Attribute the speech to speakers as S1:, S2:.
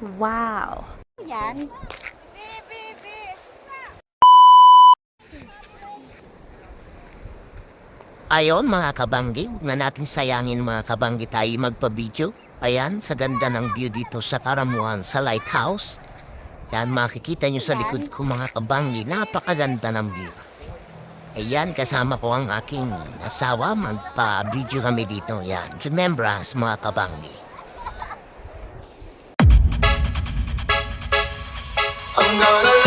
S1: Wow!
S2: Yan.
S3: Ayon mga kabanggi, huwag na natin sayangin mga kabanggi tayo magpa-video. Ayan, sa ganda ng view dito sa Karamuan sa lighthouse. Yan, makikita nyo sa likod ko mga kabanggi, napakaganda ng view. Ayan, kasama ko ang aking asawa, magpa-video kami dito. Yan, remembrance mga kabanggi.
S4: I'm gonna